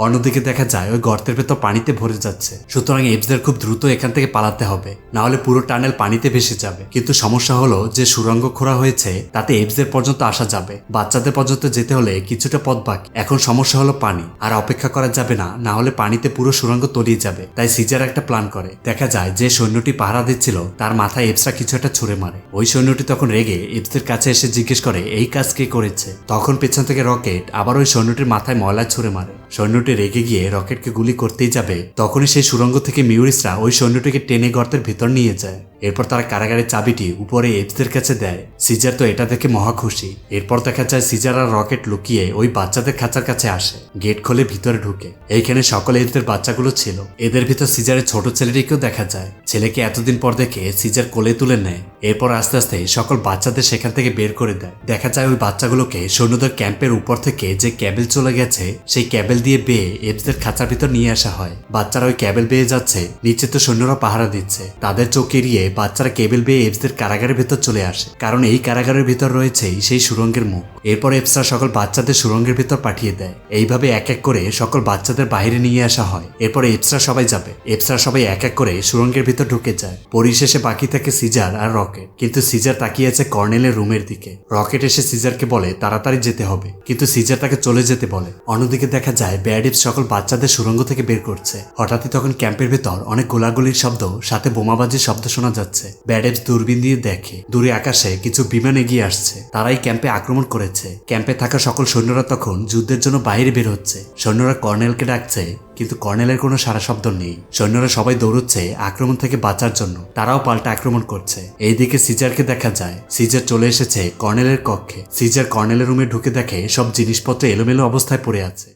অন্যদিকে দেখা যায় ওই গর্তের ভেতর পানিতে ভরে যাচ্ছে। সুতরাং এপসদের খুব দ্রুত এখান থেকে পালাতে হবে, না হলে পুরো টানেল পানিতে ভেসে যাবে। কিন্তু সমস্যা হলো যে সুড়ঙ্গ খোঁড়া হয়েছে তাতে এপসদের পর্যন্ত আসা যাবে, বাচ্চাদের পর্যন্ত যেতে হলে কিছুটা পথ বাকি। এখন সমস্যা হলো পানি, আর অপেক্ষা করা যাবে না, না হলে পানিতে পুরো সুড়ঙ্গ তলিয়ে যাবে। তাই সিজার একটা প্ল্যান করে। দেখা যায় যে সৈন্যটি পাহারা দিচ্ছিল তার মাথায় এপসরা কিছু একটা ছুঁড়ে মারে। ওই সৈন্যটি তখন রেগে এপসদের কাছে এসে জিজ্ঞেস করে এই কাজ কে করেছে। তখন পেছন থেকে রকেট আবার ওই সৈন্যটির মাথায় ময়লা ছুঁড়ে মারে। সৈন্যটি রেগে গিয়ে রকেটকে গুলি করতেই যাবে, তখনই সেই সুড়ঙ্গ থেকে মিউরিসরা ওই সৈন্যটিকে টেনে গর্তের ভিতর নিয়ে যায়। এরপর তারা কারাগারের চাবিটি উপরে এপসদের কাছে দেয়। সিজার তো এটা দেখে মহা খুশি। এরপর দেখা যায় সিজার আর রকেট লুকিয়ে ওই বাচ্চাদের খাঁচার কাছে আসে, গেট খুলে ভিতরে ঢুকে। এইখানে সকল এপসদের বাচ্চাগুলো ছিল। এদের ভিতর সিজারের ছোট ছেলেটিকেও দেখা যায়। ছেলেকে এতদিন পর দেখে সিজার কোলে তুলে নেয়। এরপর আস্তে আস্তে সকল বাচ্চাদের সেখান থেকে বের করে দেয়। দেখা যায় ওই বাচ্চাগুলোকে সৈন্যদের ক্যাম্পের উপর থেকে যে ক্যাবেল চলে গেছে সেই ক্যাবেল দিয়ে বেয়ে এপসদের খাঁচার ভিতর নিয়ে আসা হয়। বাচ্চারা ওই ক্যাবেল বেয়ে যাচ্ছে, নিচে তো সৈন্যরা পাহারা দিচ্ছে। তাদের চোখ এড়িয়ে বাচ্চারা কেবল বেয়ে এপসদের কারাগারের ভেতর চলে আসে, কারণ এই কারাগারের ভিতর রয়েছেই সেই সুড়ঙ্গের মুখ। এরপর এপসরা সকল বাচ্চাদের সুড়ঙ্গের ভিতর পাঠিয়ে দেয়। এইভাবে এক এক করে সকল বাচ্চাদের বাইরে নিয়ে আসা হয়। এরপর এপসরা সবাই যাবে। এপসরা সবাই এক এক করে সুড়ঙ্গের ভিতর ঢুকে যায়। পরিশেষে বাকি থাকে সিজার আর রকেট। কিন্তু সিজার তাকিয়ে আছে কর্নেলের রুমের দিকে। রকেট এসে সিজারকে বলে তাড়াতাড়ি যেতে হবে, কিন্তু সিজার তাকে চলে যেতে বলে। অন্যদিকে দেখা যায় ব্যাড এপস সকল বাচ্চাদের সুড়ঙ্গ থেকে বের করছে। হঠাৎই তখন ক্যাম্পের ভেতর অনেক গোলাগুলির শব্দ সাথে বোমাবাজির শব্দ শোনা যাচ্ছে। ব্যাড এপস দূরবীন দিয়ে দেখে দূরে আকাশে কিছু বিমান এগিয়ে আসছে। তারাই ক্যাম্পে আক্রমণ করেছে। ক্যাম্পে থাকা সকল সৈন্যরা তখন যুদ্ধের জন্য বাইরে বের হচ্ছে। সৈন্যরা কর্নেলকে ডাকছে, কিন্তু কর্নেলের কোনো সারা শব্দ নেই। সৈন্যরা সবাই দৌড়চ্ছে আক্রমণ থেকে বাঁচার জন্য। তারাও পাল্টা আক্রমণ করছে। এইদিকে সিজারকে দেখা যায়। সিজার চলে এসেছে কর্নেলের কক্ষে। সিজার কর্নেলের রুমে ঢুকে দেখে সব জিনিসপত্র এলোমেলো অবস্থায় পড়ে আছে।